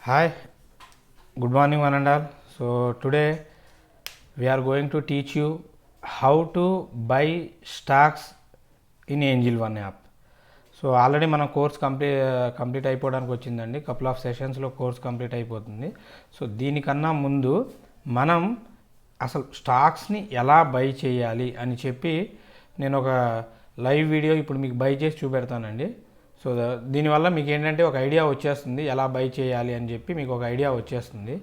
Hi, good morning one and all. So today we are going to teach you how to buy stocks in Angel One app. So already మన course complete అయిపోవడానికి వచ్చిందండి. Couple of సెషన్స్లో course complete అయిపోతుంది. So దీనికన్నా ముందు మనం అసలు స్టాక్స్ని ఎలా by చేయాలి అని చెప్పి నేను ఒక లైవ్ వీడియో ఇప్పుడు మీకు బై చేసి చూపెడతానండి. సో దీనివల్ల మీకు ఏంటంటే ఒక ఐడియా వచ్చేస్తుంది ఎలా బై చేయాలి అని చెప్పి మీకు ఒక ఐడియా వచ్చేస్తుంది.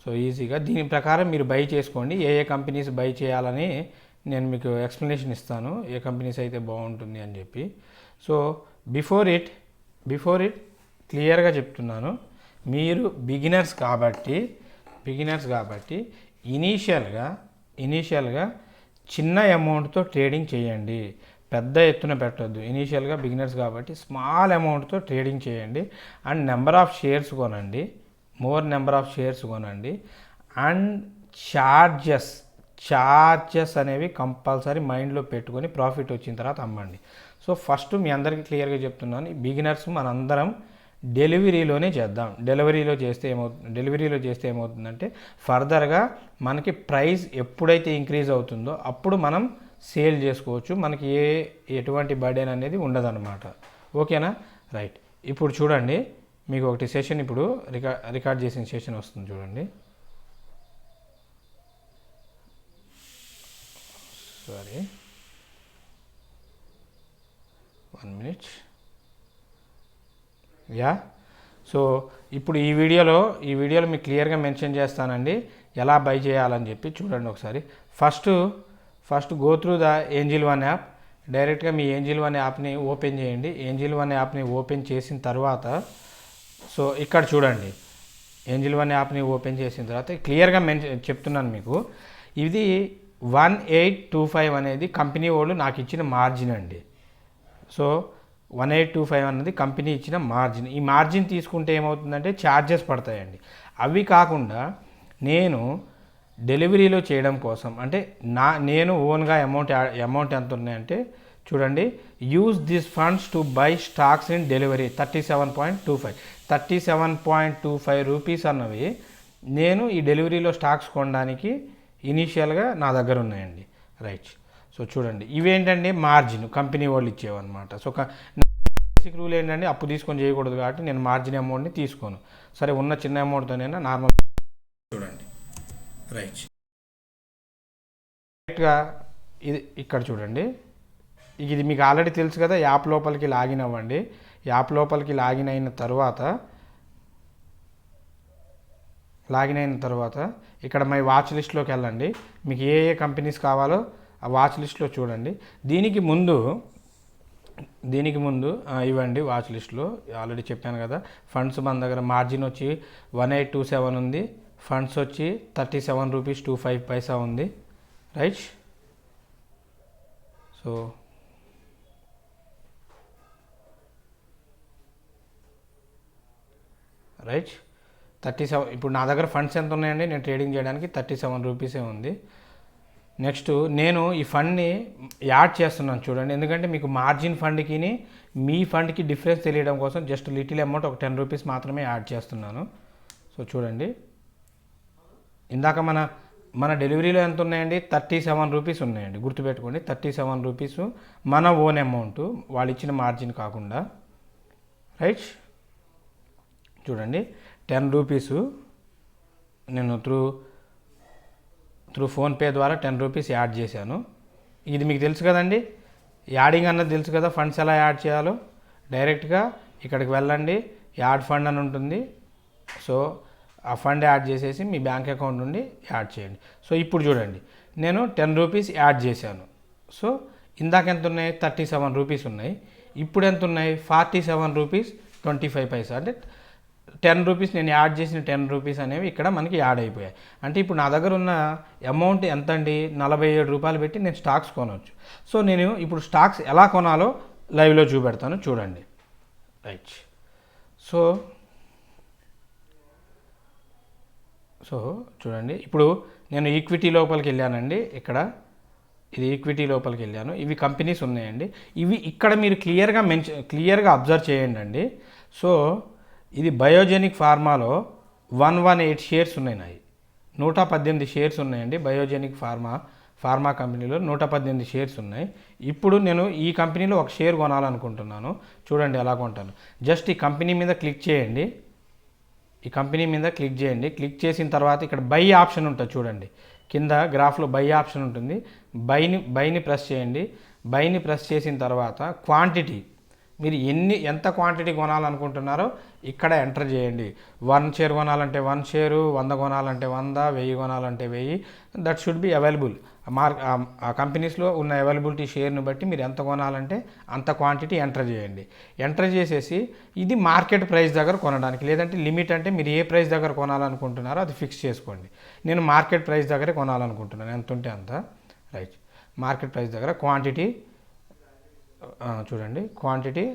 సో ఈజీగా దీని ప్రకారం మీరు బై చేసుకోండి. ఏ కంపెనీస్ బై చేయాలని నేను మీకు ఎక్స్ప్లెనేషన్ ఇస్తాను, ఏ కంపెనీస్ అయితే బాగుంటుంది అని చెప్పి. సో బిఫోర్ ఇట్ క్లియర్గా చెప్తున్నాను, మీరు బిగినర్స్ కాబట్టి ఇనీషియల్గా చిన్న అమౌంట్తో ట్రేడింగ్ చేయండి, పెద్ద ఎత్తున పెట్టద్దు. ఇనీషియల్గా బిగినర్స్ కాబట్టి స్మాల్ అమౌంట్తో ట్రేడింగ్ చేయండి అండ్ నెంబర్ ఆఫ్ షేర్స్ కొనండి, నెంబర్ ఆఫ్ షేర్స్ కొనండి. అండ్ ఛార్జెస్ అనేవి కంపల్సరీ మైండ్లో పెట్టుకొని ప్రాఫిట్ వచ్చిన తర్వాత అమ్మండి. సో ఫస్ట్ మీ అందరికీ క్లియర్గా చెప్తున్నాను, బిగినర్స్ మనందరం డెలివరీలోనే చేద్దాం. డెలివరీలో చేస్తే ఏమవుతుందంటే ఫర్దర్గా మనకి ప్రైస్ ఎప్పుడైతే ఇంక్రీజ్ అవుతుందో అప్పుడు మనం సేల్ చేసుకోవచ్చు, మనకి ఎటువంటి బర్డెన్ అనేది ఉండదన్నమాట. ఓకేనా? రైట్. ఇప్పుడు చూడండి, మీకు ఒకటి సెషన్ ఇప్పుడు రికార్డ్ చేసిన సెషన్ వస్తుంది చూడండి. Sorry, 1 minute. సో ఇప్పుడు ఈ వీడియోలో మీకు క్లియర్గా మెన్షన్ చేస్తానండి ఎలా బై చేయాలని చెప్పి. చూడండి ఒకసారి. First go through the angel one app. డైరెక్ట్గా మీ ఏంజిల్ వన్ యాప్ని ఓపెన్ చేయండి. ఏంజిల్ వన్ యాప్ని ఓపెన్ చేసిన తర్వాత సో ఇక్కడ చూడండి, ఏంజిల్ వన్ యాప్ని ఓపెన్ చేసిన తర్వాత క్లియర్గా చెప్తున్నాను మీకు. ఇది 1825 అనేది కంపెనీ వాళ్ళు నాకు ఇచ్చిన మార్జిన్ అండి. సో 1825 అన్నది కంపెనీ ఇచ్చిన మార్జిన్. ఈ మార్జిన్ తీసుకుంటే ఏమవుతుందంటే ఛార్జెస్ పడతాయండి. అవి కాకుండా నేను డెలివరీలో చేయడం కోసం అంటే నేను ఓన్గా అమౌంట్ ఎంత ఉన్నాయంటే చూడండి, use this funds to buy stocks in delivery 37.25 rupees అన్నవి నేను ఈ డెలివరీలో స్టాక్స్ కొనడానికి ఇనీషియల్గా నా దగ్గర ఉన్నాయండి. రైట్. సో చూడండి, ఇవేంటండి మార్జిన్ కంపెనీ వాళ్ళు ఇచ్చేవన్నమాట. సో బేసిక్ రూల్ ఏంటంటే అప్పు తీసుకొని చేయకూడదు కాబట్టి నేను మార్జిన్ అమౌంట్ని తీసుకోను. సరే, ఉన్న చిన్న అమౌంట్తోనైనా నార్మల్. చూడండి, రైట్. డైరెక్ట్గా ఇది ఇక్కడ చూడండి, ఇది మీకు ఆల్రెడీ తెలుసు కదా. యాప్ లోపలికి లాగిన్ అవ్వండి. యాప్ లోపలికి లాగిన్ అయిన తర్వాత ఇక్కడ మై వాచ్ లిస్ట్లోకి వెళ్ళండి. మీకు ఏ కంపెనీస్ కావాలో ఆ వాచ్ లిస్ట్లో చూడండి. దీనికి ముందు ఇవ్వండి వాచ్ లిస్ట్లో. ఆల్రెడీ చెప్పాను కదా, ఫండ్స్ మన దగ్గర మార్జిన్ వచ్చి 1827 ఉంది, ఫండ్స్ వచ్చి 37.25 రూపీస్ ఉంది. రైట్. So right 37. ఇప్పుడు నా దగ్గర ఫండ్స్ ఎంత ఉన్నాయండి నేను ట్రేడింగ్ చేయడానికి? 37 రూపీసే ఉంది. నెక్స్ట్ నేను ఈ ఫండ్ని యాడ్ చేస్తున్నాను చూడండి, ఎందుకంటే మీకు మార్జిన్ ఫండ్కి మీ ఫండ్కి డిఫరెన్స్ తెలియడం కోసం జస్ట్ లిటిల్ అమౌంట్ ఒక 10 రూపీస్ మాత్రమే యాడ్ చేస్తున్నాను. సో చూడండి, ఇందాక మన డెలివరీలో ఎంత ఉన్నాయండి? 37 రూపీస్ ఉన్నాయండి. గుర్తుపెట్టుకోండి, 37 రూపీస్ మన ఓన్ అమౌంట్, వాళ్ళు ఇచ్చిన మార్జిన్ కాకుండా. రైట్. చూడండి, 10 రూపీస్ నేను త్రూ ఫోన్పే ద్వారా 10 రూపీస్ యాడ్ చేశాను. ఇది మీకు తెలుసు కదండి, యాడింగ్ అన్నది తెలుసు కదా. ఫండ్స్ ఎలా యాడ్ చేయాలో డైరెక్ట్గా ఇక్కడికి వెళ్ళండి, యాడ్ ఫండ్ అని ఉంటుంది. సో ఆ ఫండ్ యాడ్ చేసేసి మీ బ్యాంక్ అకౌంట్ నుండి యాడ్ చేయండి. సో ఇప్పుడు చూడండి, నేను 10 రూపీస్ యాడ్ చేశాను. సో ఇందాక ఎంత ఉన్నాయి? 37 రూపీస్ ఉన్నాయి. ఇప్పుడు ఎంత ఉన్నాయి? 47.25 రూపీస్. అంటే 10 రూపీస్ నేను యాడ్ చేసిన 10 రూపీస్ అనేవి ఇక్కడ మనకి యాడ్ అయిపోయాయి. అంటే ఇప్పుడు నా దగ్గర ఉన్న అమౌంట్ ఎంత అండి? 47 రూపాయలు పెట్టి నేను స్టాక్స్ కొనవచ్చు. సో నేను ఇప్పుడు స్టాక్స్ ఎలా కొనాలో లైవ్లో చూపెడతాను చూడండి. రైట్. సో చూడండి, ఇప్పుడు నేను ఈక్విటీ లోపలికి వెళ్ళానండి. ఇది ఈక్విటీ లోపలికి వెళ్ళాను. ఇవి కంపెనీస్ ఉన్నాయండి. ఇవి ఇక్కడ మీరు క్లియర్గా అబ్జర్వ్ చేయండి అండి. సో ఇది బయోజెనిక్ ఫార్మాలో 118 షేర్స్ ఉన్నాయి నాయి. 118 షేర్స్ ఉన్నాయండి బయోజెనిక్ ఫార్మా కంపెనీలో 118 షేర్స్ ఉన్నాయి. ఇప్పుడు నేను ఈ కంపెనీలో ఒక షేర్ కొనాలనుకుంటున్నాను. చూడండి ఎలా కొంటాను. జస్ట్ ఈ కంపెనీ మీద క్లిక్ చేయండి. ఈ కంపెనీ మీద క్లిక్ చేయండి. క్లిక్ చేసిన తర్వాత ఇక్కడ బై ఆప్షన్ ఉంటుంది చూడండి. కింద గ్రాఫ్లో బై ఆప్షన్ ఉంటుంది. బైని ప్రెస్ చేయండి. బైని ప్రెస్ చేసిన తర్వాత క్వాంటిటీ, మీరు ఎంత క్వాంటిటీ కొనాలనుకుంటున్నారో ఇక్కడ ఎంటర్ చేయండి. 1 షేర్ కొనాలంటే 1 షేరు, 100 కొనాలంటే 100, 1000 కొనాలంటే 1000. That should be available. ఆ కంపెనీస్లో ఉన్న అవైలబిలిటీ షేర్ని బట్టి మీరు ఎంత కొనాలంటే అంత క్వాంటిటీ ఎంటర్ చేయండి. ఎంటర్ చేసేసి ఇది మార్కెట్ ప్రైస్ దగ్గర కొనడానికి, లేదంటే లిమిట్ అంటే మీరు ఏ ప్రైస్ దగ్గర కొనాలనుకుంటున్నారో అది ఫిక్స్ చేసుకోండి. నేను మార్కెట్ ప్రైస్ దగ్గరే కొనాలనుకుంటున్నాను, ఎంత ఉంటే అంత. రైట్, మార్కెట్ ప్రైస్ దగ్గర క్వాంటిటీ చూడండి. క్వాంటిటీ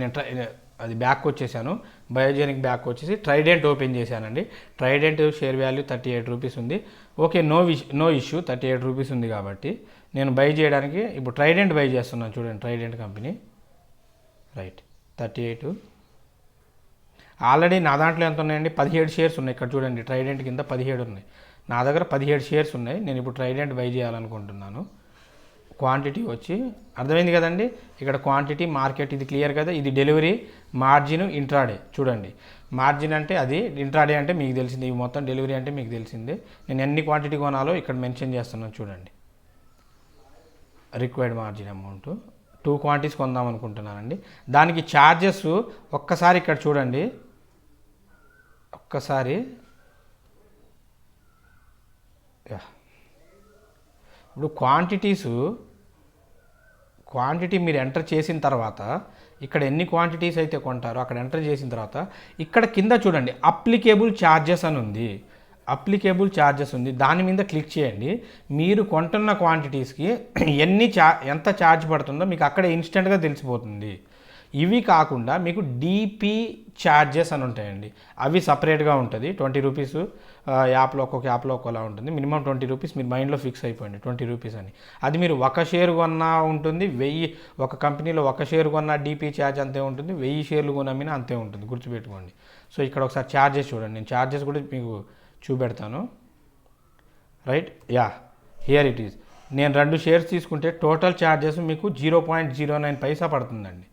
నేను అది బ్యాక్ వచ్చేసాను. బయోజెనిక్ బ్యాక్ వచ్చేసి ట్రైడెంట్ ఓపెన్ చేశానండి. ట్రైడెంట్ షేర్ వాల్యూ 38 రూపీస్ ఉంది. Okay, no issue. 38 రూపీస్ ఉంది కాబట్టి నేను బై చేయడానికి ఇప్పుడు ట్రైడెంట్ బై చేస్తున్నాను. చూడండి, ట్రైడెంట్ కంపెనీ. రైట్, 38. ఆల్రెడీ నా దాంట్లో ఎంత ఉన్నాయండి? 17 షేర్స్ ఉన్నాయి. ఇక్కడ చూడండి, ట్రైడెంట్ కింద 17 ఉన్నాయి. నా దగ్గర 17 షేర్స్ ఉన్నాయి. నేను ఇప్పుడు ట్రైడెంట్ బై చేయాలనుకుంటున్నాను. క్వాంటిటీ వచ్చి అర్థమైంది కదండి. ఇక్కడ క్వాంటిటీ, మార్కెట్ ఇది క్లియర్ కదా. ఇది డెలివరీ, మార్జిన్, ఇంట్రాడే. చూడండి, మార్జిన్ అంటే అది, ఇంట్రాడే అంటే మీకు తెలిసింది. ఇవి మొత్తం డెలివరీ అంటే మీకు తెలిసిందే. నేను ఎన్ని క్వాంటిటీ కొనాలో ఇక్కడ మెన్షన్ చేస్తున్నాను చూడండి. రిక్వైర్డ్ మార్జిన్ అమౌంట్ 2 క్వాంటిటీస్ కొందాం అనుకుంటున్నానండి. దానికి ఛార్జెస్ ఒక్కసారి ఇక్కడ చూడండి. ఒక్కసారి ఇప్పుడు క్వాంటిటీ మీరు ఎంటర్ చేసిన తర్వాత ఇక్కడ ఎన్ని క్వాంటిటీస్ అయితే కొంటారో అక్కడ ఎంటర్ చేసిన తర్వాత ఇక్కడ కింద చూడండి అప్లికేబుల్ ఛార్జెస్ అని ఉంది. అప్లికేబుల్ ఛార్జెస్ ఉంది, దాని మీద క్లిక్ చేయండి. మీరు కొంటున్న క్వాంటిటీస్కి ఎంత ఛార్జ్ పడుతుందో మీకు అక్కడ ఇన్స్టెంట్గా తెలిసిపోతుంది. ఇవి కాకుండా మీకు డీపీ ఛార్జెస్ అని ఉంటాయండి. అవి సపరేట్గా ఉంటుంది. 20 రూపీస్ యాప్లో, ఒక్కొక్క యాప్లో ఒక్కోలా ఉంటుంది. మినిమం 20 రూపీస్ మీరు మైండ్లో ఫిక్స్ అయిపోయింది, 20 రూపీస్ అని. అది మీరు ఒక షేర్ కొన్నా ఉంటుంది. 1000 ఒక కంపెనీలో ఒక షేర్ కొన్నా డీపీ ఛార్జ్ అంతే ఉంటుంది. 1000 షేర్లు కొనమినా అంతే ఉంటుంది, గుర్తుపెట్టుకోండి. సో ఇక్కడ ఒకసారి ఛార్జెస్ చూడండి. నేను ఛార్జెస్ కూడా మీకు చూపెడతాను. Right, here it is. నేను 2 షేర్స్ తీసుకుంటే టోటల్ ఛార్జెస్ మీకు 0.09 పైసా పడుతుందండి.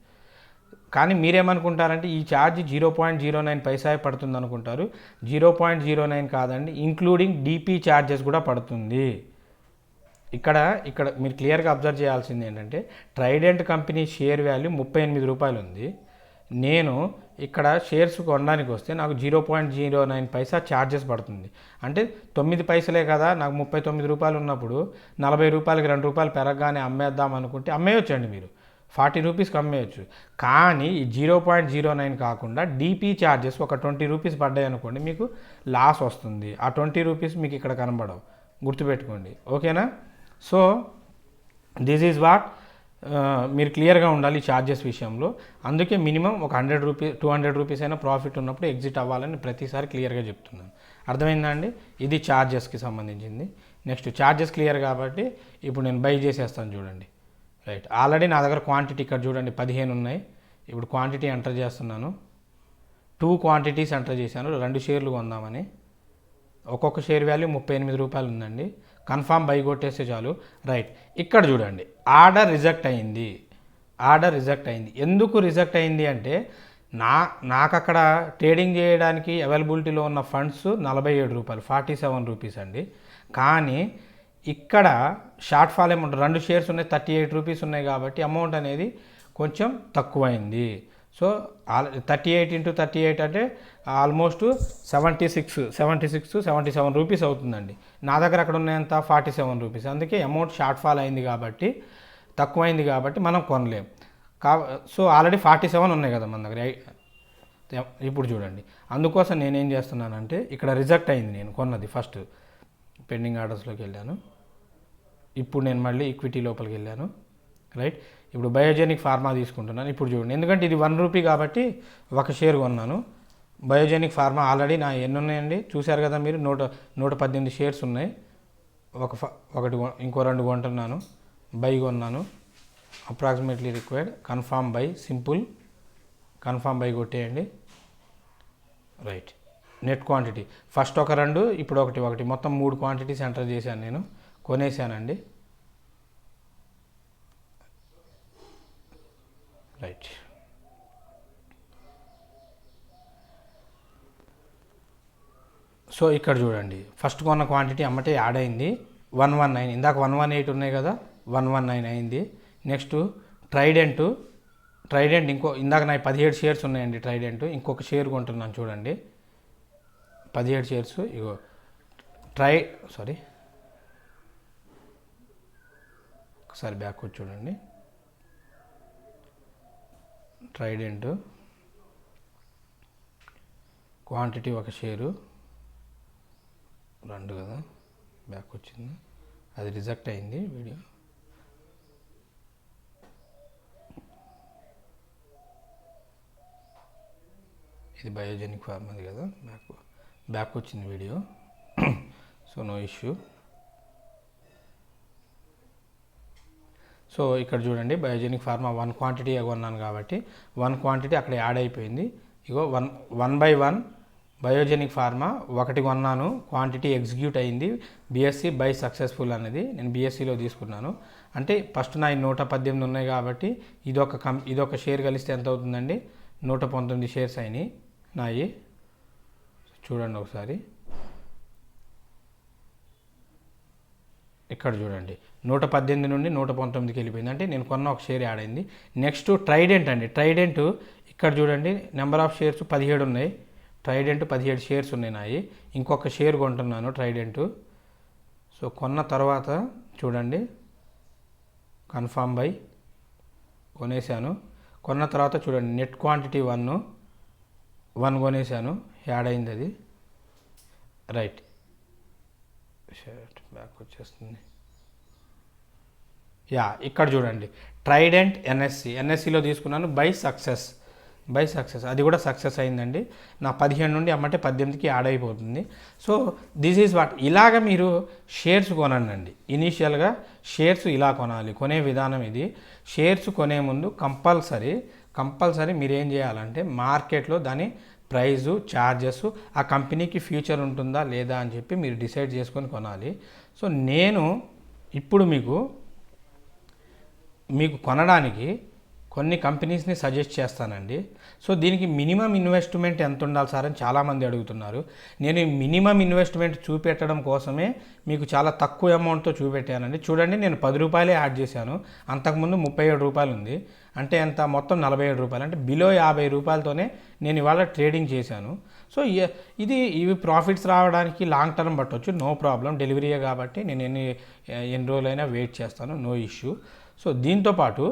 కానీ మీరేమనుకుంటారంటే ఈ ఛార్జ్ 0.09 పైసా పడుతుంది అనుకుంటారు. 0.09 కాదండి, ఇంక్లూడింగ్ డీపీ ఛార్జెస్ కూడా పడుతుంది. ఇక్కడ మీరు క్లియర్గా అబ్జర్వ్ చేయాల్సింది ఏంటంటే ట్రైడెంట్ కంపెనీ షేర్ వాల్యూ 38 రూపాయలు ఉంది. నేను ఇక్కడ షేర్స్ కొనడానికి వస్తే నాకు 0.09 పైసా ఛార్జెస్ పడుతుంది. అంటే 9 పైసలే కదా, నాకు 39 రూపాయలు ఉన్నప్పుడు 40 రూపాయలకి 2 రూపాయలు పెరగగానే అమ్మేద్దాం అనుకుంటే అమ్మేయొచ్చండి, మీరు 40 రూపీస్కి అమ్మేయచ్చు. కానీ ఈ 0.09 కాకుండా డీపీ ఛార్జెస్ ఒక 20 రూపీస్ పడ్డాయి అనుకోండి, మీకు లాస్ వస్తుంది. ఆ 20 రూపీస్ మీకు ఇక్కడ కనబడవు, గుర్తుపెట్టుకోండి. ఓకేనా? సో దిస్ ఈజ్ వాట్ మీరు క్లియర్గా ఉండాలి ఈ ఛార్జెస్ విషయంలో. అందుకే మినిమం ఒక 100 రూపీస్ 200 రూపీస్ అయినా ప్రాఫిట్ ఉన్నప్పుడు ఎగ్జిట్ అవ్వాలని ప్రతిసారి క్లియర్గా చెప్తున్నాను. అర్థమైందా అండి? ఇది ఛార్జెస్కి సంబంధించింది. నెక్స్ట్ ఛార్జెస్ క్లియర్ కాబట్టి ఇప్పుడు నేను బై చేసేస్తాను చూడండి. రైట్, ఆల్రెడీ నా దగ్గర క్వాంటిటీ ఇక్కడ చూడండి 15 ఉన్నాయి. ఇప్పుడు క్వాంటిటీ ఎంటర్ చేస్తున్నాను. 2 క్వాంటిటీస్ ఎంటర్ చేశాను. 2 షేర్లు కొందామని. ఒక్కొక్క షేర్ వాల్యూ 38 రూపాయలు ఉందండి. కన్ఫామ్ బై కొట్టేస్తే చాలు. రైట్, ఇక్కడ చూడండి ఆర్డర్ రిజెక్ట్ అయింది. ఎందుకు రిజెక్ట్ అయింది అంటే నాకు అక్కడ ట్రేడింగ్ చేయడానికి అవైలబిలిటీలో ఉన్న ఫండ్స్ 47 రూపాయలు, 47 రూపీస్ అండి. కానీ ఇక్కడ షార్ట్ ఫాల్ అమౌంట్ 2 షేర్స్ ఉన్నాయి, 38 రూపీస్ ఉన్నాయి కాబట్టి అమౌంట్ అనేది కొంచెం తక్కువైంది. సో 38 × 38 అంటే ఆల్మోస్ట్ 77 రూపీస్ అవుతుందండి. నా దగ్గర అక్కడ ఉన్నాయంత 47 రూపీస్. అందుకే అమౌంట్ షార్ట్ ఫాల్ అయింది కాబట్టి, తక్కువైంది కాబట్టి మనం కొనలేం. సో ఆల్రెడీ 47 ఉన్నాయి కదా మన దగ్గర. ఇప్పుడు చూడండి, అందుకోసం నేనేం చేస్తున్నానంటే ఇక్కడ రిజెక్ట్ అయింది నేను కొన్నది. ఫస్ట్ పెండింగ్ ఆర్డర్స్లోకి వెళ్ళాను. ఇప్పుడు నేను మళ్ళీ ఈక్విటీ లోపలికి వెళ్ళాను. రైట్, ఇప్పుడు బయోజెనిక్ ఫార్మా తీసుకుంటున్నాను. ఇప్పుడు చూడండి, ఎందుకంటే ఇది 1 రూపీ కాబట్టి ఒక షేర్ కొన్నాను. బయోజెనిక్ ఫార్మా ఆల్రెడీ నా ఎన్ని ఉన్నాయండి చూశారు కదా మీరు, 118 షేర్స్ ఉన్నాయి. ఒకటి ఇంకో 2 కొంటున్నాను, బై కొన్నాను, approximately required, confirm buy, simple confirm buy కొట్టేయండి. రైట్, నెట్ క్వాంటిటీ ఫస్ట్ ఒక 2, ఇప్పుడు ఒకటి మొత్తం 3 క్వాంటిటీస్ ఎంటర్ చేశాను, నేను కొనేసానండి. రైట్, సో ఇక్కడ చూడండి ఫస్ట్ కొన్న క్వాంటిటీ అమ్మటే యాడ్ అయింది 119, ఇందాక 118 ఉన్నాయి కదా, 119 అయింది. నెక్స్ట్ ట్రైడెంట్ ఇందాక నాకు 17 షేర్స్ ఉన్నాయండి. ట్రైడెంట్ ఇంకొక షేర్ కొంటున్నాను చూడండి, 17 షేర్స్. ఇగో ఒకసారి బ్యాక్ వచ్చి చూడండి. ట్రైడెంట్ క్వాంటిటీ ఒక షేరు 2 కదా, బ్యాక్ వచ్చింది, అది రిజెక్ట్ అయింది వీడియో. ఇది బయోజెనిక్ ఫార్మ్ అది కదా, బ్యాక్ వచ్చింది video. So no issue. So ఇక్కడ చూడండి బయోజెనిక్ ఫార్మా 1 క్వాంటిటీ కొన్నాను కాబట్టి 1 క్వాంటిటీ అక్కడ యాడ్ అయిపోయింది. ఇగో 1/1 బయోజెనిక్ ఫార్మా 1 కొన్నాను, క్వాంటిటీ ఎగ్జిక్యూట్ అయింది. బీఎస్సీ బై సక్సెస్ఫుల్ అనేది నేను బీఎస్సీలో తీసుకున్నాను. అంటే ఫస్ట్ నా 118 ఉన్నాయి కాబట్టి ఇదొక షేర్ కలిస్తే ఎంత అవుతుందండి, 119 షేర్స్ అయినాయి నాయి. చూడండి ఒకసారి, ఇక్కడ చూడండి 118 నుండి 119కి వెళ్ళిపోయింది, అంటే నేను కొన్న ఒక షేర్ యాడ్ అయింది. నెక్స్ట్ ట్రైడెంట్ అండి. ట్రైడెంట్ ఇక్కడ చూడండి నెంబర్ ఆఫ్ షేర్స్ 17 ఉన్నాయి. ట్రైడెంట్ 17 షేర్స్ ఉన్నాయి నాయి. ఇంకొక షేర్ కొంటున్నాను ట్రైడెంట్. సో కొన్న తర్వాత చూడండి కన్ఫామ్ బై కొనేసాను. కొన్న తర్వాత చూడండి నెట్ క్వాంటిటీ 1 కొనేసాను, యాడ్ అయింది అది. రైట్, బ్యాక్ వచ్చేస్తుంది. ఇక్కడ చూడండి ట్రైడెంట్ ఎన్ఎస్సిలో తీసుకున్నాను, బై సక్సెస్ అది కూడా సక్సెస్ అయిందండి. నా 15 నుండి అమ్మంటే 18కి యాడ్ అయిపోతుంది. సో దిస్ ఈజ్ వాట్, ఇలాగ మీరు షేర్స్ కొనండి. ఇనీషియల్గా షేర్స్ ఇలా కొనాలి. కొనే విధానం ఇది. షేర్స్ కొనే ముందు కంపల్సరీ మీరు ఏం చేయాలంటే మార్కెట్లో దాని ప్రైజు, ఛార్జెస్, ఆ కంపెనీకి ఫ్యూచర్ ఉంటుందా లేదా అని చెప్పి మీరు డిసైడ్ చేసుకొని కొనాలి. సో నేను ఇప్పుడు మీకు కొనడానికి కొన్ని కంపెనీస్ని సజెస్ట్ చేస్తానండి. సో దీనికి మినిమం ఇన్వెస్ట్మెంట్ ఎంత ఉండాలి సార్ అని చాలామంది అడుగుతున్నారు. నేను ఈ మినిమం ఇన్వెస్ట్మెంట్ చూపెట్టడం కోసమే మీకు చాలా తక్కువ అమౌంట్తో చూపెట్టానండి. చూడండి నేను 10 రూపాయలే యాడ్ చేశాను, అంతకుముందు 37 రూపాయలు ఉంది, అంటే ఎంత మొత్తం 47 రూపాయలు, అంటే బిలో 50 రూపాయలతోనే నేను ఇవాళ ట్రేడింగ్ చేశాను. సో ఇవి ప్రాఫిట్స్ రావడానికి లాంగ్ టర్మ్ పట్టవచ్చు, నో ప్రాబ్లం, డెలివరీయే కాబట్టి నేను ఎన్ని రోజులైనా వెయిట్ చేస్తాను, నో ఇష్యూ. సో దీంతోపాటు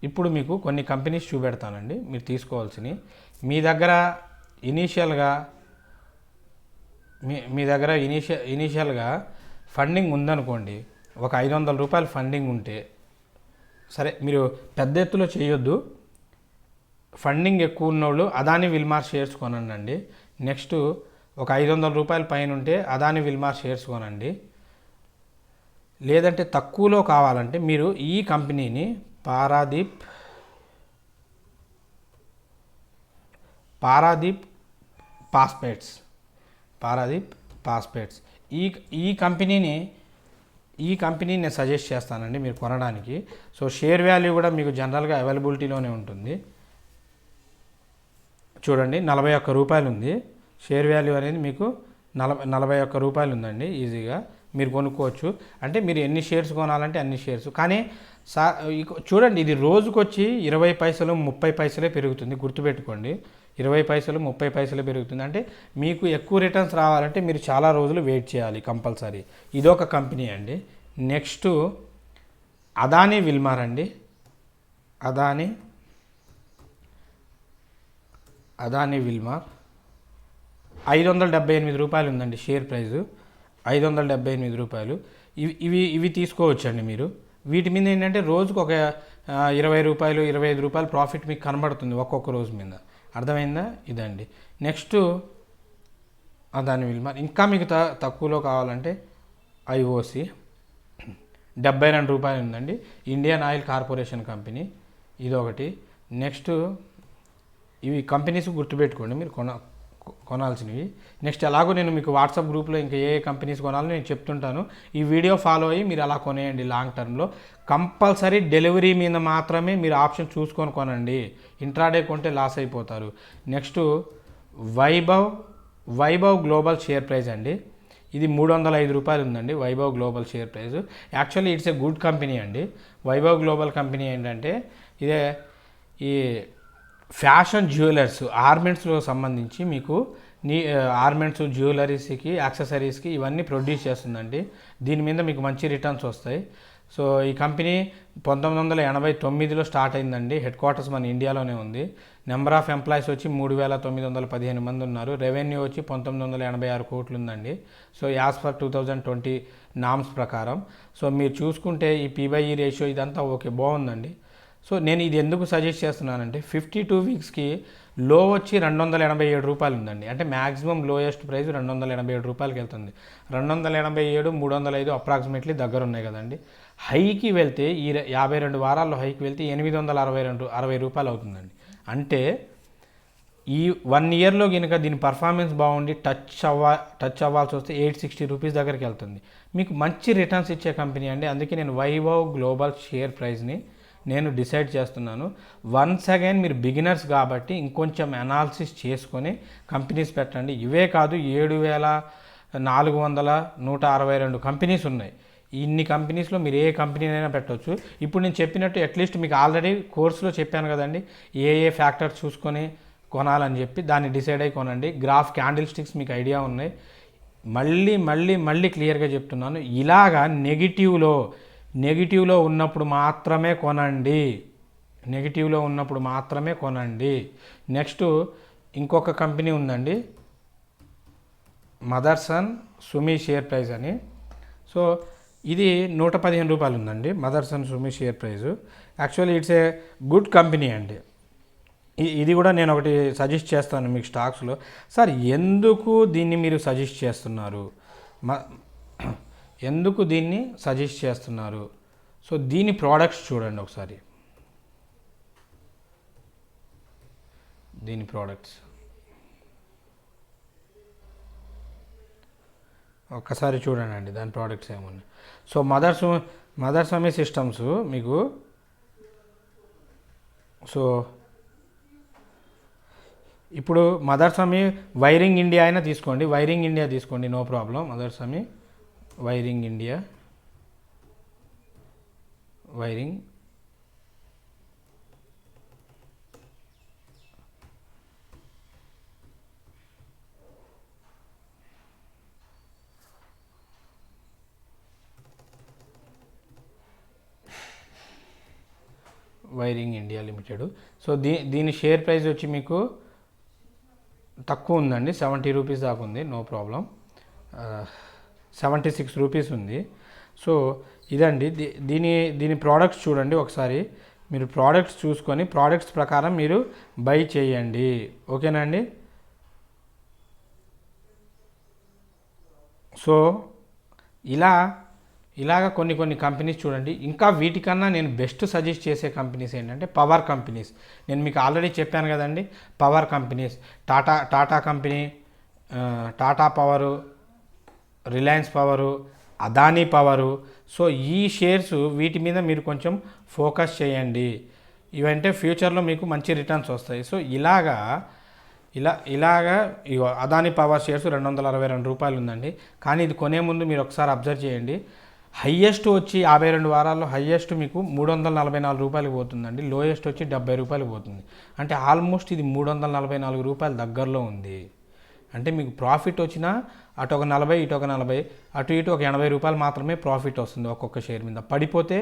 ఇప్పుడు మీకు కొన్ని కంపెనీస్ చూపెడతానండి మీరు తీసుకోవాల్సినవి. మీ దగ్గర ఇనీషియల్గా ఫండింగ్ ఉందనుకోండి, ఒక 500 రూపాయలు ఫండింగ్ ఉంటే సరే, మీరు పెద్ద ఎత్తులో చేయొద్దు. ఫండింగ్ ఎక్కువ ఉన్నోళ్ళు అదాని విల్మార్ షేర్స్ కొనండి. నెక్స్ట్ ఒక 500 రూపాయల పైన ఉంటే అదాని విల్మార్ షేర్స్ కొనండి. లేదంటే తక్కువలో కావాలంటే మీరు ఈ కంపెనీని పారాదీప్ పాస్పేట్స్ ఈ కంపెనీని నేను సజెస్ట్ చేస్తానండి మీరు కొనడానికి. సో షేర్ వాల్యూ కూడా మీకు జనరల్గా అవైలబిలిటీలోనే ఉంటుంది. చూడండి 41 రూపాయలు ఉంది షేర్ వాల్యూ అనేది, మీకు 41 రూపాయలు ఉందండి. ఈజీగా మీరు కొనుక్కోవచ్చు. అంటే మీరు ఎన్ని షేర్స్ కొనాలంటే అన్ని షేర్స్. కానీ చూడండి ఇది రోజుకొచ్చి 20 పైసలు 30 పైసలే పెరుగుతుంది, గుర్తుపెట్టుకోండి. 20 పైసలు 30 పైసలే పెరుగుతుంది. అంటే మీకు ఎక్కువ రిటర్న్స్ రావాలంటే మీరు చాలా రోజులు వెయిట్ చేయాలి కంపల్సరీ. ఇదొక కంపెనీ అండి. నెక్స్ట్ అదాని విల్మార్ అండి. అదాని విల్మార్ 578 రూపాయలు ఉందండి షేర్ ప్రైజు, 578 రూపాయలు. ఇవి తీసుకోవచ్చండి మీరు. వీటి మీద ఏంటంటే రోజుకు ఒక 20 రూపాయలు 25 రూపాయలు ప్రాఫిట్ మీకు కనబడుతుంది ఒక్కొక్క రోజు మీద. అర్థమైందా? ఇదండి. Next Adani Wilmar. ఇంకా మీకు తక్కువలో కావాలంటే ఐఓసి 72 రూపాయలు ఉందండి. ఇండియన్ ఆయిల్ కార్పొరేషన్ కంపెనీ ఇదొకటి. నెక్స్ట్ ఇవి కంపెనీస్ గుర్తుపెట్టుకోండి మీరు కొనాల్సినవి. నెక్స్ట్ ఎలాగో నేను మీకు వాట్సాప్ గ్రూప్లో ఇంకా ఏ కంపెనీస్ కొనాలో నేను చెప్తుంటాను. ఈ వీడియో ఫాలో అయ్యి మీరు అలా కొనేయండి. లాంగ్ టర్మ్లో కంపల్సరీ డెలివరీ మీద మాత్రమే మీరు ఆప్షన్ చూసుకొని కొనండి. ఇంట్రాడే కొంటే లాస్ అయిపోతారు. Next Vaibhav global share price అండి. ఇది 305 రూపాయలు ఉందండి Vaibhav global share price. Actually it's a good company అండి. వైభవ్ గ్లోబల్ కంపెనీ ఏంటంటే ఇదే ఈ ఫ్యాషన్ జ్యువెలర్స్ ఆర్మెంట్స్లో సంబంధించి మీకు ఆర్మెంట్స్ జ్యువెలరీస్కి యాక్సెసరీస్కి ఇవన్నీ ప్రొడ్యూస్ చేస్తుందండి. దీని మీద మీకు మంచి రిటర్న్స్ వస్తాయి. సో ఈ కంపెనీ 1989లో స్టార్ట్ అయిందండి. హెడ్ క్వార్టర్స్ మన ఇండియాలోనే ఉంది. నెంబర్ ఆఫ్ ఎంప్లాయీస్ వచ్చి 3915 మంది ఉన్నారు. రెవెన్యూ వచ్చి 1986 కోట్లు ఉందండి. సో యాజ్ ఫర్ 2020 నామ్స్ ప్రకారం. సో మీరు చూసుకుంటే ఈ P/E రేషియో ఇదంతా ఓకే బాగుందండి. సో నేను ఇది ఎందుకు సజెస్ట్ చేస్తున్నానంటే 52 వీక్స్కి లో వచ్చి 287 రూపాయలు ఉందండి. అంటే మ్యాక్సిమం లోయెస్ట్ ప్రైస్ 287 రూపాయలకి వెళ్తుంది. 287, 305 అప్రాక్సిమేట్లీ దగ్గర ఉన్నాయి కదండి. హైకి వెళ్తే ఈ 52 వారాల్లో హైకి వెళ్తే 862 రూపాయలు అవుతుందండి. అంటే ఈ 1 ఇయర్లో కనుక దీని పర్ఫార్మెన్స్ బాగుండి టచ్ అవ్వాల్సి వస్తే 860 రూపీస్ దగ్గరికి వెళ్తుంది. మీకు మంచి రిటర్న్స్ ఇచ్చే కంపెనీ అండి. అందుకే నేను వైభవ్ గ్లోబల్ షేర్ ప్రైస్ని నేను డిసైడ్ చేస్తున్నాను. వన్స్ అగైన్ మీరు బిగినర్స్ కాబట్టి ఇంకొంచెం అనాలిసిస్ చేసుకొని కంపెనీస్ పెట్టండి. ఇవే కాదు 7462 కంపెనీస్ ఉన్నాయి. ఇన్ని కంపెనీస్లో మీరు ఏ కంపెనీనైనా పెట్టవచ్చు. ఇప్పుడు నేను చెప్పినట్టు అట్లీస్ట్ మీకు ఆల్రెడీ కోర్సులో చెప్పాను కదండి ఏ ఫ్యాక్టర్స్ చూసుకొని కొనాలని చెప్పి దాన్ని డిసైడ్ అయ్యి కొనండి. గ్రాఫ్ క్యాండిల్ స్టిక్స్ మీకు ఐడియా ఉన్నాయి. మళ్ళీ క్లియర్గా చెప్తున్నాను. ఇలాగా నెగిటివ్లో ఉన్నప్పుడు మాత్రమే కొనండి. నెక్స్ట్ ఇంకొక కంపెనీ ఉందండి మదర్సన్ సుమి షేర్ ప్రైస్ అని. సో ఇది 115 రూపాయలు ఉందండి Motherson Sumi share price. Actually it's a good company అండి. ఇది కూడా నేను ఒకటి సజెస్ట్ చేస్తాను మీకు స్టాక్స్లో. సార్ ఎందుకు దీన్ని మీరు సజెస్ట్ చేస్తున్నారు, ఎందుకు దీన్ని సజెస్ట్ చేస్తున్నారు? సో దీని ప్రోడక్ట్స్ చూడండి ఒకసారి. దీని ప్రోడక్ట్స్ ఒక్కసారి చూడండి దాని ప్రోడక్ట్స్ ఏమున్నాయి. సో మదర్సమి సిస్టమ్స్ మీకు సో ఇప్పుడు మదర్సమి వైరింగ్ ఇండియా అయినా తీసుకోండి. No problem. Motherson wiring India limited. So దీని షేర్ ప్రైస్ వచ్చి మీకు తక్కువ ఉందండి, 70 రూపీస్ దాకా ఉంది. No problem. 76 రూపీస్ ఉంది. సో ఇదండి దీని ప్రోడక్ట్స్ చూడండి ఒకసారి. మీరు ప్రోడక్ట్స్ చూసుకొని ప్రోడక్ట్స్ ప్రకారం మీరు బై చేయండి. ఓకేనా అండి? సో ఇలాగ కొన్ని కంపెనీస్ చూడండి. ఇంకా వీటికన్నా నేను బెస్ట్ సజెస్ట్ చేసే కంపెనీస్ ఏంటంటే పవర్ కంపెనీస్. నేను మీకు ఆల్రెడీ చెప్పాను కదండి power companies. Tata company, Tata power, Reliance power, Adani power. So ఈ షేర్స్ వీటి మీద మీరు కొంచెం ఫోకస్ చేయండి. ఇవంటే ఫ్యూచర్లో మీకు మంచి రిటర్న్స్ వస్తాయి. సో ఇలాగా అదానీ పవర్ షేర్స్ 262 రూపాయలు ఉందండి. కానీ ఇది కొనే ముందు మీరు ఒకసారి అబ్జర్వ్ చేయండి. హయ్యెస్ట్ వచ్చి 52 వారాల్లో హయ్యెస్ట్ మీకు 344 రూపాయలు పోతుందండి. లోయెస్ట్ వచ్చి 70 రూపాయలు పోతుంది. అంటే ఆల్మోస్ట్ ఇది 344 రూపాయల దగ్గరలో ఉంది. అంటే మీకు ప్రాఫిట్ వచ్చినా అటు ఒక 40, ఇటు ఒక 40, అటు ఇటు ఒక 80 రూపాయలు మాత్రమే ప్రాఫిట్ వస్తుంది ఒక్కొక్క షేర్ మీద. పడిపోతే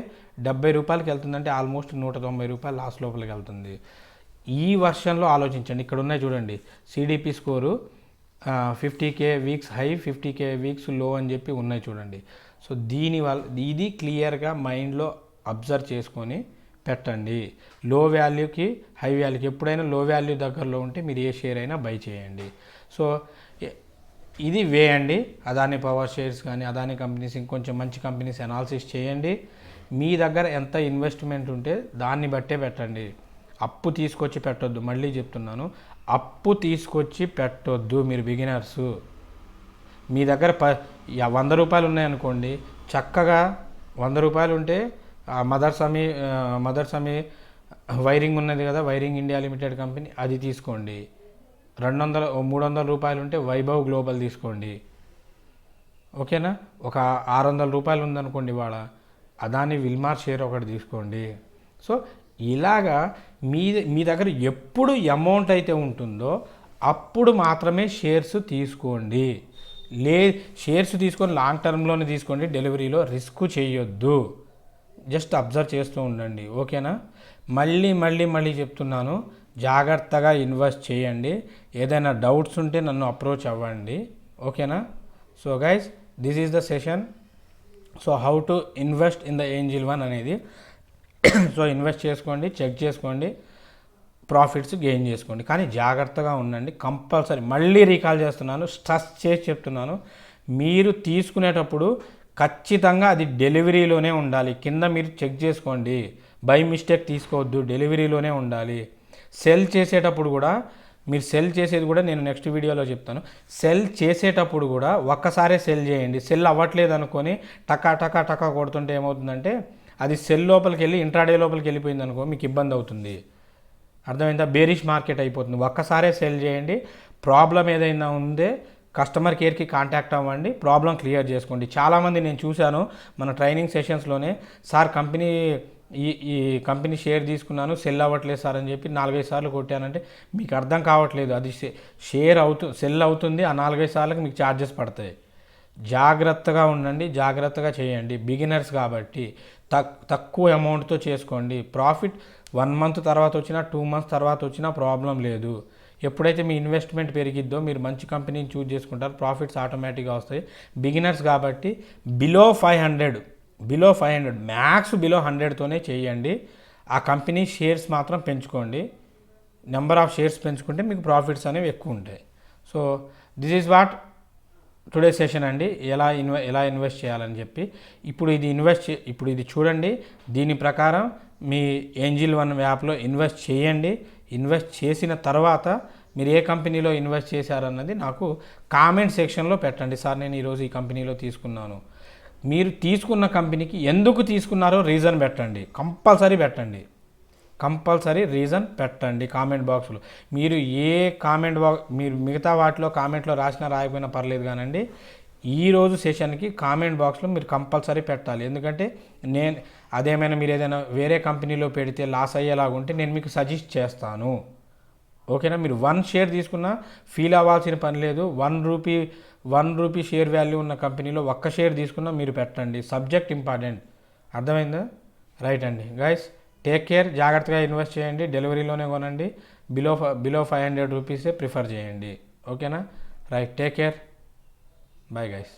70 రూపాయలకి వెళ్తుందంటే ఆల్మోస్ట్ 190 రూపాయలు లాస్ లోపలికి వెళ్తుంది. ఈ వర్షన్లో ఆలోచించండి. ఇక్కడ ఉన్నాయి చూడండి CDP score 50K weeks high, 50K weeks లో అని చెప్పి ఉన్నాయి చూడండి. సో దీనివల్ల ఇది క్లియర్గా మైండ్లో అబ్జర్వ్ చేసుకొని పెట్టండి. లో వాల్యూకి హై వాల్యూకి ఎప్పుడైనా లో వాల్యూ దగ్గరలో ఉంటే మీరు ఏ షేర్ అయినా బై చేయండి. సో ఇది వే అండి. అదాని పవర్ షేర్స్ కానీ అదాని కంపెనీస్ ఇంకొంచెం మంచి కంపెనీస్ అనాలిసిస్ చేయండి. మీ దగ్గర ఎంత ఇన్వెస్ట్మెంట్ ఉంటే దాన్ని బట్టే పెట్టండి. అప్పు తీసుకొచ్చి పెట్టొద్దు. మళ్ళీ చెప్తున్నాను, అప్పు తీసుకొచ్చి పెట్టొద్దు. మీరు బిగినర్సు. మీ దగ్గర 100 రూపాయలు ఉన్నాయనుకోండి, చక్కగా 100 రూపాయలు ఉంటే మదర్ సమీ వైరింగ్ ఉన్నది కదా, వైరింగ్ ఇండియా లిమిటెడ్ కంపెనీ, అది తీసుకోండి. 300 రూపాయలు ఉంటే వైభవ్ గ్లోబల్ తీసుకోండి. ఓకేనా? ఒక 600 రూపాయలు ఉందనుకోండి ఇవాళ, అదాని విల్మార్ షేర్ ఒకటి తీసుకోండి. సో ఇలాగా మీ దగ్గర ఎప్పుడు అమౌంట్ అయితే ఉంటుందో అప్పుడు మాత్రమే షేర్స్ తీసుకోండి. షేర్స్ తీసుకొని లాంగ్ టర్మ్లోనే తీసుకోండి. డెలివరీలో రిస్క్ చేయొద్దు. జస్ట్ అబ్జర్వ్ చేస్తూ ఉండండి. ఓకేనా? మళ్ళీ చెప్తున్నాను, జాగ్రత్తగా ఇన్వెస్ట్ చేయండి. ఏదైనా డౌట్స్ ఉంటే నన్ను అప్రోచ్ అవ్వండి. ఓకేనా? So guys, this is the session. So how to invest in the angel one అనేది. సో ఇన్వెస్ట్ చేసుకోండి, చెక్ చేసుకోండి, ప్రాఫిట్స్ గెయిన్ చేసుకోండి. కానీ జాగ్రత్తగా ఉండండి. కంపల్సరీ మళ్ళీ రీకాల్ చేస్తున్నాను, స్ట్రెస్ చేసి చెప్తున్నాను, మీరు తీసుకునేటప్పుడు ఖచ్చితంగా అది డెలివరీలోనే ఉండాలి. కింద మీరు చెక్ చేసుకోండి. బై మిస్టేక్ తీసుకోవద్దు, డెలివరీలోనే ఉండాలి. సెల్ చేసేటప్పుడు కూడా, మీరు సెల్ చేసేది కూడా నేను నెక్స్ట్ వీడియోలో చెప్తాను. సెల్ చేసేటప్పుడు కూడా ఒక్కసారే సెల్ చేయండి. సెల్ అవ్వట్లేదు అనుకొని టకా కొడుతుంటే ఏమవుతుందంటే, అది సెల్ లోపలికి వెళ్ళి ఇంట్రాడే లోపలికి వెళ్ళిపోయింది అనుకో, మీకు ఇబ్బంది అవుతుంది. అర్థమైందా? బేరిష్ మార్కెట్ అయిపోతుంది. ఒక్కసారే సెల్ చేయండి. ప్రాబ్లం ఏదైనా ఉందే కస్టమర్ కేర్కి కాంటాక్ట్ అవ్వండి, ప్రాబ్లం క్లియర్ చేసుకోండి. చాలామంది నేను చూశాను మన ట్రైనింగ్ సెషన్స్లోనే, సార్ ఈ కంపెనీ షేర్ తీసుకున్నాను, సెల్ అవ్వట్లేదు సార్ అని చెప్పి 4-5 సార్లు కొట్టానంటే మీకు అర్థం కావట్లేదు. అది సెల్ అవుతుంది. ఆ 4-5 సార్లకు మీకు ఛార్జెస్ పడతాయి. జాగ్రత్తగా ఉండండి, జాగ్రత్తగా చేయండి. బిగినర్స్ కాబట్టి తక్కువ అమౌంట్తో చేసుకోండి. ప్రాఫిట్ 1 మంత్ తర్వాత వచ్చినా 2 మంత్స్ తర్వాత వచ్చినా ప్రాబ్లం లేదు. ఎప్పుడైతే మీ ఇన్వెస్ట్మెంట్ పెరిగిద్దో మీరు మంచి కంపెనీని చూజ్ చేసుకుంటారు, ప్రాఫిట్స్ ఆటోమేటిక్గా వస్తాయి. బిగినర్స్ కాబట్టి బిలో 500 మ్యాక్స్ బిలో 100తోనే చేయండి. ఆ కంపెనీ షేర్స్ మాత్రం పెంచుకోండి. నెంబర్ ఆఫ్ షేర్స్ పెంచుకుంటే మీకు ప్రాఫిట్స్ అనేవి ఎక్కువ ఉంటాయి. So this is what today session అండి. ఎలా ఇన్వెస్ట్ చేయాలని చెప్పి ఇప్పుడు ఇది చూడండి. దీని ప్రకారం మీ ఏంజిల్ వన్ యాప్లో ఇన్వెస్ట్ చేయండి. ఇన్వెస్ట్ చేసిన తర్వాత మీరు ఏ కంపెనీలో ఇన్వెస్ట్ చేశారన్నది నాకు కామెంట్ సెక్షన్లో పెట్టండి. సార్, నేను ఈరోజు ఈ కంపెనీలో తీసుకున్నాను. మీరు తీసుకున్న కంపెనీకి ఎందుకు తీసుకున్నారో రీజన్ పెట్టండి. కంపల్సరీ రీజన్ పెట్టండి కామెంట్ బాక్స్లో. మీరు మీరు మిగతా వాటిలో కామెంట్లో రాసినా రాయకపోయినా పర్లేదు కానండి, ఈరోజు సెషన్కి కామెంట్ బాక్స్లో మీరు కంపల్సరీ పెట్టాలి. ఎందుకంటే అదేమైనా మీరు ఏదైనా వేరే కంపెనీలో పెడితే లాస్ అయ్యేలాగుంటే నేను మీకు సజెస్ట్ చేస్తాను. ఓకేనా? మీరు 1 షేర్ తీసుకున్నా ఫీల్ అవ్వాల్సిన పని లేదు. 1 రూపీ షేర్ వాల్యూ ఉన్న కంపెనీలో 1 షేర్ తీసుకున్నా మీరు పెట్టండి. Subject important. అర్థమైందా? రైట్ అండి. Guys, take care. జాగ్రత్తగా ఇన్వెస్ట్ చేయండి. డెలివరీలోనే కొనండి. బిలో 500 రూపీసే ప్రిఫర్ చేయండి. ఓకేనా? Right. Take care. Bye guys.